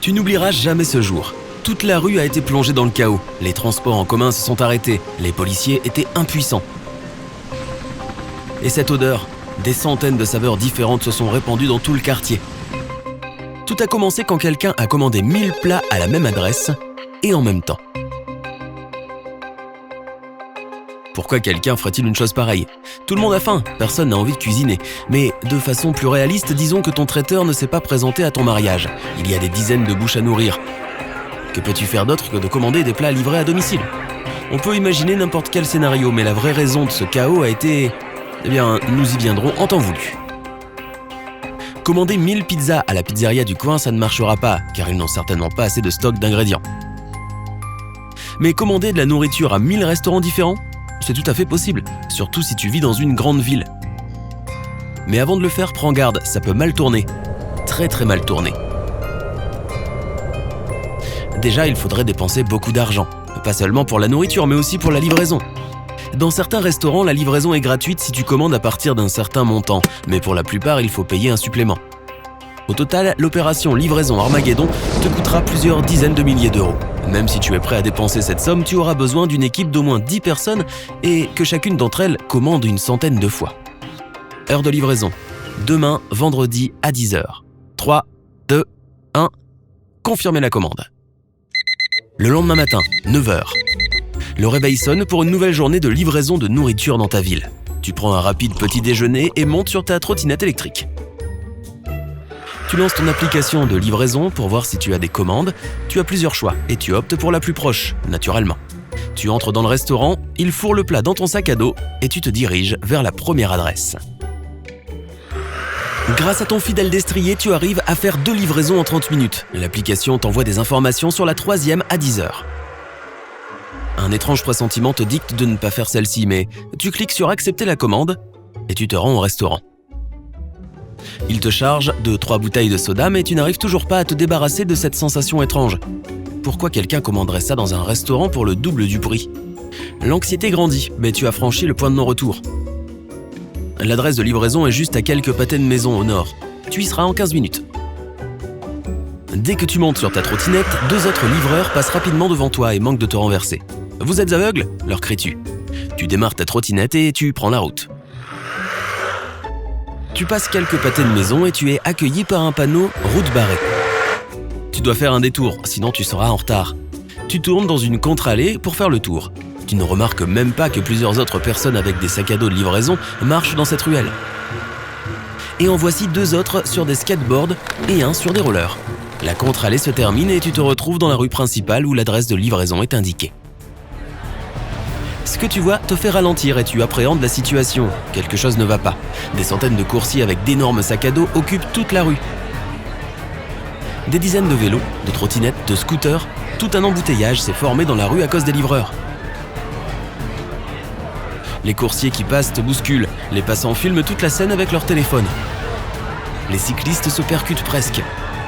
Tu n'oublieras jamais ce jour. Toute la rue a été plongée dans le chaos. Les transports en commun se sont arrêtés. Les policiers étaient impuissants. Et cette odeur, des centaines de saveurs différentes se sont répandues dans tout le quartier. Tout a commencé quand quelqu'un a commandé 1000 plats à la même adresse et en même temps. Pourquoi quelqu'un ferait-il une chose pareille ? Tout le monde a faim, personne n'a envie de cuisiner. Mais de façon plus réaliste, disons que ton traiteur ne s'est pas présenté à ton mariage. Il y a des dizaines de bouches à nourrir. Que peux-tu faire d'autre que de commander des plats livrés à domicile ? On peut imaginer n'importe quel scénario, mais la vraie raison de ce chaos a été... Eh bien, nous y viendrons en temps voulu. Commander 1000 pizzas à la pizzeria du coin, ça ne marchera pas, car ils n'ont certainement pas assez de stock d'ingrédients. Mais commander de la nourriture à 1000 restaurants différents ? C'est tout à fait possible, surtout si tu vis dans une grande ville. Mais avant de le faire, prends garde, ça peut mal tourner. Très très mal tourner. Déjà, il faudrait dépenser beaucoup d'argent. Pas seulement pour la nourriture, mais aussi pour la livraison. Dans certains restaurants, la livraison est gratuite si tu commandes à partir d'un certain montant, mais pour la plupart, il faut payer un supplément. Au total, l'opération livraison Armageddon te coûtera plusieurs dizaines de milliers d'euros. Même si tu es prêt à dépenser cette somme, tu auras besoin d'une équipe d'au moins 10 personnes et que chacune d'entre elles commande une centaine de fois. Heure de livraison. Demain, vendredi à 10h. 3, 2, 1. Confirmez la commande. Le lendemain matin, 9h. Le réveil sonne pour une nouvelle journée de livraison de nourriture dans ta ville. Tu prends un rapide petit déjeuner et montes sur ta trottinette électrique. Tu lances ton application de livraison pour voir si tu as des commandes. Tu as plusieurs choix et tu optes pour la plus proche, naturellement. Tu entres dans le restaurant, il fourre le plat dans ton sac à dos et tu te diriges vers la première adresse. Grâce à ton fidèle destrier, tu arrives à faire 2 livraisons en 30 minutes. L'application t'envoie des informations sur la 3e à 10h. Un étrange pressentiment te dicte de ne pas faire celle-ci, mais tu cliques sur « Accepter la commande » et tu te rends au restaurant. Il te charge de 3 bouteilles de soda, mais tu n'arrives toujours pas à te débarrasser de cette sensation étrange. Pourquoi quelqu'un commanderait ça dans un restaurant pour le double du prix ? L'anxiété grandit, mais tu as franchi le point de non-retour. L'adresse de livraison est juste à quelques pâtés de maison au nord. Tu y seras en 15 minutes. Dès que tu montes sur ta trottinette, 2 autres livreurs passent rapidement devant toi et manquent de te renverser. « Vous êtes aveugles ?» leur cries-tu. Tu démarres ta trottinette et tu prends la route. Tu passes quelques pâtés de maison et tu es accueilli par un panneau « Route barrée ». Tu dois faire un détour, sinon tu seras en retard. Tu tournes dans une contre-allée pour faire le tour. Tu ne remarques même pas que plusieurs autres personnes avec des sacs à dos de livraison marchent dans cette ruelle. Et en voici 2 autres sur des skateboards et un sur des rollers. La contre-allée se termine et tu te retrouves dans la rue principale où l'adresse de livraison est indiquée. Ce que tu vois te fait ralentir et tu appréhendes la situation. Quelque chose ne va pas. Des centaines de coursiers avec d'énormes sacs à dos occupent toute la rue. Des dizaines de vélos, de trottinettes, de scooters, tout un embouteillage s'est formé dans la rue à cause des livreurs. Les coursiers qui passent te bousculent, les passants filment toute la scène avec leur téléphone. Les cyclistes se percutent presque,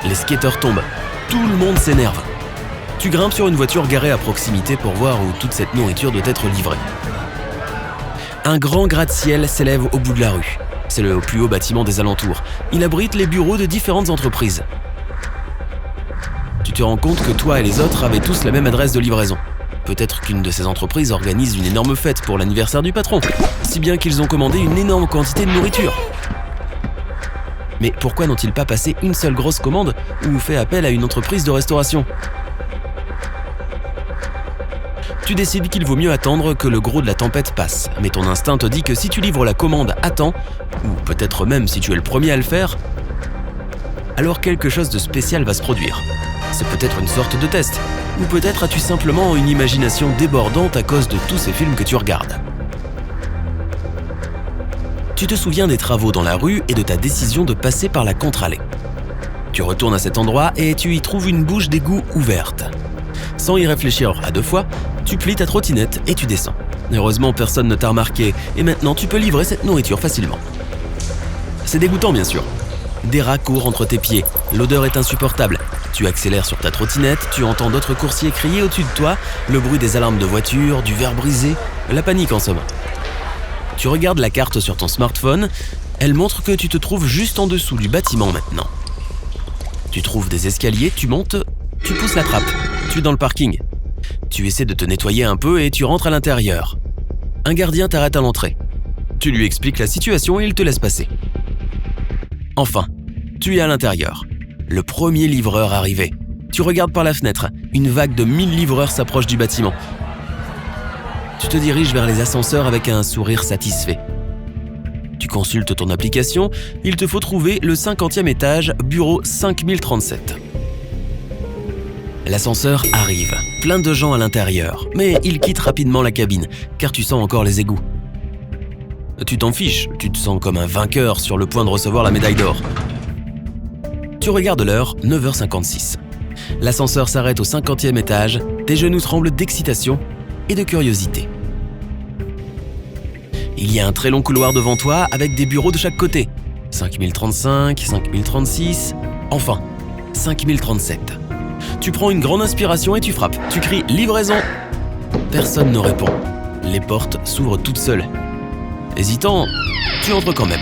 les skateurs tombent, tout le monde s'énerve. Tu grimpes sur une voiture garée à proximité pour voir où toute cette nourriture doit être livrée. Un grand gratte-ciel s'élève au bout de la rue. C'est le plus haut bâtiment des alentours. Il abrite les bureaux de différentes entreprises. Tu te rends compte que toi et les autres avaient tous la même adresse de livraison. Peut-être qu'une de ces entreprises organise une énorme fête pour l'anniversaire du patron, si bien qu'ils ont commandé une énorme quantité de nourriture. Mais pourquoi n'ont-ils pas passé une seule grosse commande ou fait appel à une entreprise de restauration ? Tu décides qu'il vaut mieux attendre que le gros de la tempête passe, mais ton instinct te dit que si tu livres la commande à temps, ou peut-être même si tu es le premier à le faire, alors quelque chose de spécial va se produire. C'est peut-être une sorte de test, ou peut-être as-tu simplement une imagination débordante à cause de tous ces films que tu regardes. Tu te souviens des travaux dans la rue et de ta décision de passer par la contre-allée. Tu retournes à cet endroit et tu y trouves une bouche d'égout ouverte. Sans y réfléchir à 2 fois, tu plies ta trottinette et tu descends. Heureusement, personne ne t'a remarqué et maintenant tu peux livrer cette nourriture facilement. C'est dégoûtant bien sûr. Des rats courent entre tes pieds, l'odeur est insupportable. Tu accélères sur ta trottinette, tu entends d'autres coursiers crier au-dessus de toi, le bruit des alarmes de voiture, du verre brisé, la panique en somme. Tu regardes la carte sur ton smartphone, elle montre que tu te trouves juste en dessous du bâtiment maintenant. Tu trouves des escaliers, tu montes, tu pousses la trappe, tu es dans le parking. Tu essaies de te nettoyer un peu et tu rentres à l'intérieur. Un gardien t'arrête à l'entrée. Tu lui expliques la situation et il te laisse passer. Enfin, tu es à l'intérieur. Le premier livreur arrivé. Tu regardes par la fenêtre. Une vague de 1000 livreurs s'approche du bâtiment. Tu te diriges vers les ascenseurs avec un sourire satisfait. Tu consultes ton application. Il te faut trouver le 50e étage, bureau 5037. L'ascenseur arrive. Plein de gens à l'intérieur. Mais il quitte rapidement la cabine, car tu sens encore les égouts. Tu t'en fiches, tu te sens comme un vainqueur sur le point de recevoir la médaille d'or. Tu regardes l'heure, 9h56. L'ascenseur s'arrête au 50e étage, tes genoux tremblent d'excitation et de curiosité. Il y a un très long couloir devant toi avec des bureaux de chaque côté. 5035, 5036, enfin, 5037. Tu prends une grande inspiration et tu frappes. Tu cries « Livraison !» Personne ne répond. Les portes s'ouvrent toutes seules. Hésitant, tu entres quand même.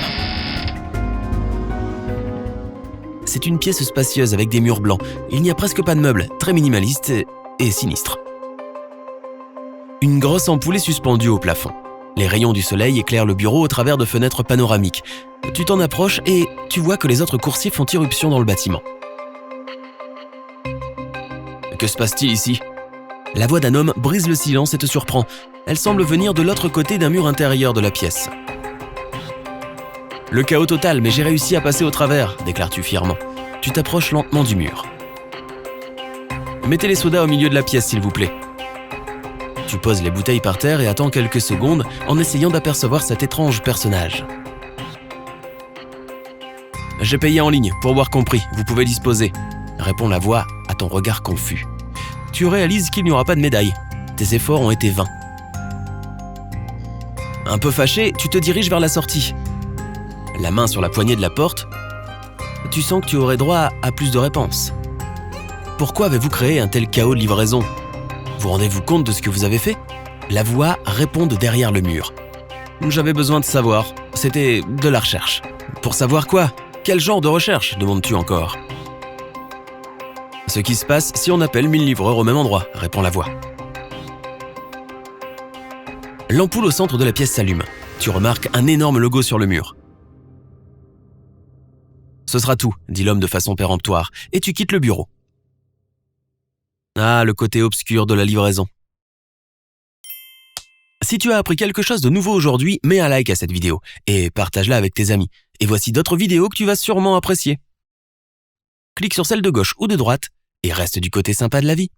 C'est une pièce spacieuse avec des murs blancs. Il n'y a presque pas de meubles, très minimaliste et sinistre. Une grosse ampoule est suspendue au plafond. Les rayons du soleil éclairent le bureau au travers de fenêtres panoramiques. Tu t'en approches et tu vois que les autres coursiers font irruption dans le bâtiment. Que se passe-t-il ici ? La voix d'un homme brise le silence et te surprend. Elle semble venir de l'autre côté d'un mur intérieur de la pièce. Le chaos total, mais j'ai réussi à passer au travers, déclares-tu fièrement. Tu t'approches lentement du mur. Mettez les sodas au milieu de la pièce, s'il vous plaît. Tu poses les bouteilles par terre et attends quelques secondes en essayant d'apercevoir cet étrange personnage. J'ai payé en ligne, pourboire compris, vous pouvez disposer, répond la voix à ton regard confus. Tu réalises qu'il n'y aura pas de médaille. Tes efforts ont été vains. Un peu fâché, tu te diriges vers la sortie. La main sur la poignée de la porte, tu sens que tu aurais droit à plus de réponses. Pourquoi avez-vous créé un tel chaos de livraison ? Vous rendez-vous compte de ce que vous avez fait ? La voix répond de derrière le mur. J'avais besoin de savoir. C'était de la recherche. Pour savoir quoi ? Quel genre de recherche ? Demandes-tu encore. Ce qui se passe si on appelle 1000 livreurs au même endroit, répond la voix. L'ampoule au centre de la pièce s'allume. Tu remarques un énorme logo sur le mur. Ce sera tout, dit l'homme de façon péremptoire, et tu quittes le bureau. Ah, le côté obscur de la livraison. Si tu as appris quelque chose de nouveau aujourd'hui, mets un like à cette vidéo et partage-la avec tes amis. Et voici d'autres vidéos que tu vas sûrement apprécier. Clique sur celle de gauche ou de droite et reste du côté sympa de la vie.